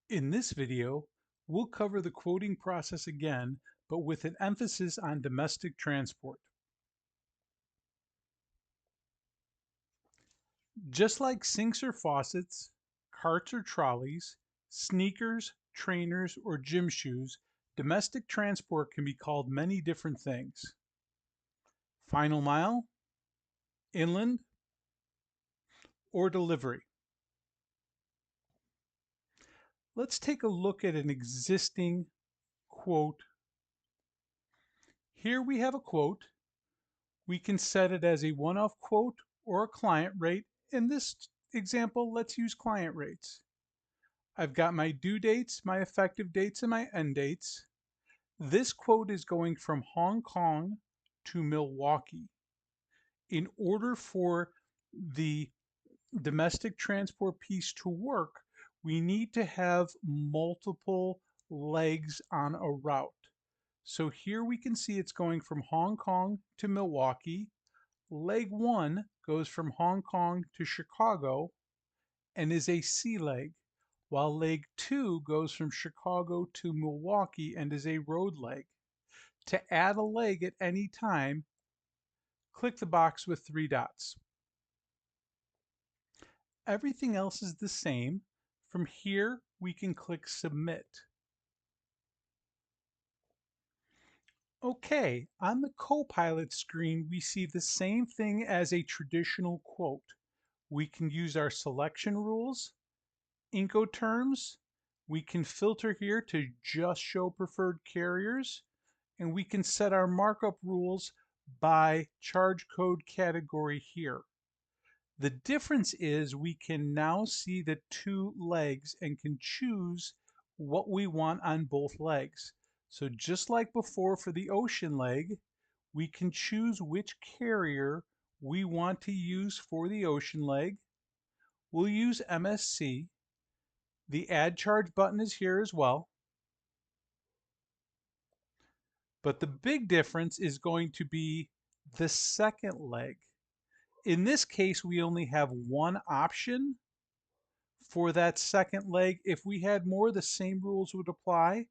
In this video, we'll cover the quoting process again, but with an emphasis on domestic transport. Just like sinks or faucets, carts or trolleys, sneakers, trainers, or gym shoes, domestic transport can be called many different things. Final mile, inland, or delivery. Let's take a look at an existing quote. Here we have a quote. We can set it as a one-off quote or a client rate. In this example, let's use client rates. I've got my due dates, my effective dates, and my end dates. This quote is going from Hong Kong to Milwaukee. In order for the domestic transport piece to work, we need to have multiple legs on a route. So here we can see it's going from Hong Kong to Milwaukee. Leg 1 goes from Hong Kong to Chicago and is a sea leg, while leg 2 goes from Chicago to Milwaukee and is a road leg. To add a leg at any time, click the box with 3 dots. Everything else is the same. From here, we can click Submit. Okay, on the Copilot screen, we see the same thing as a traditional quote. We can use our selection rules, Incoterms. We can filter here to just show preferred carriers, and we can set our markup rules by charge code category here. The difference is we can now see the 2 legs and can choose what we want on both legs. So just like before for the ocean leg, we can choose which carrier we want to use for the ocean leg. We'll use MSC. The add charge button is here as well. But the big difference is going to be the second leg. In this case, we only have one option for that second leg. If we had more, the same rules would apply.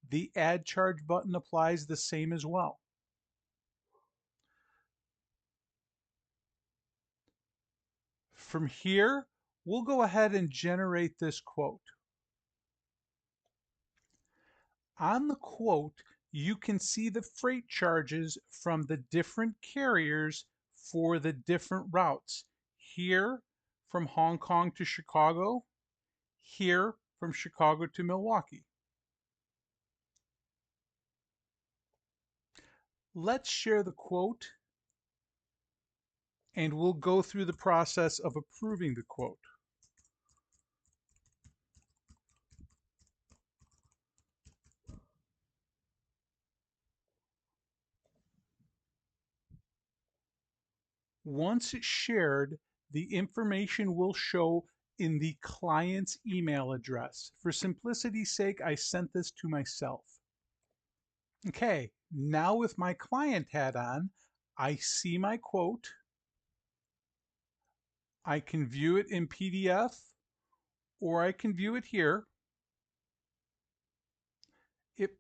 The add charge button applies the same as well. From here, we'll go ahead and generate this quote. On the quote, you can see the freight charges from the different carriers for the different routes. Here from Hong Kong to Chicago, here from Chicago to Milwaukee. Let's share the quote and we'll go through the process of approving the quote. Once it's shared, the information will show in the client's email address. For simplicity's sake, I sent this to myself. Okay, now with my client hat on, I see my quote. I can view it in PDF or I can view it here. It,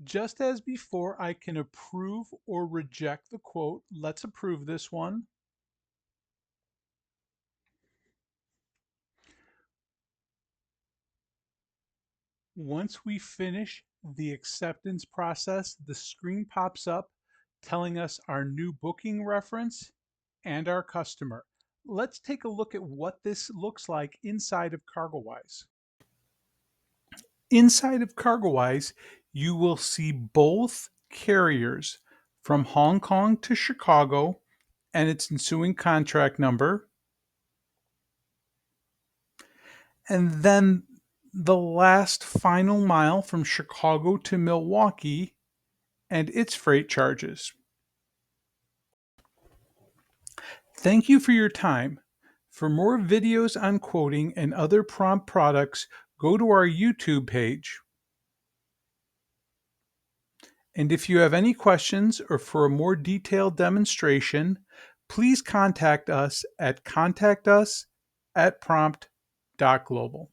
just as before, I can approve or reject the quote. Let's approve this one. Once we finish the acceptance process, the screen pops up telling us our new booking reference and our customer. Let's take a look at what this looks like inside of CargoWise. Inside of CargoWise, you will see both carriers from Hong Kong to Chicago and its ensuing contract number, and then the last final mile from Chicago to Milwaukee and its freight charges. Thank you for your time. For more videos on quoting and other prompt products, go to our YouTube page. And if you have any questions or for a more detailed demonstration, please contact us at contactus@prompt.com. Global.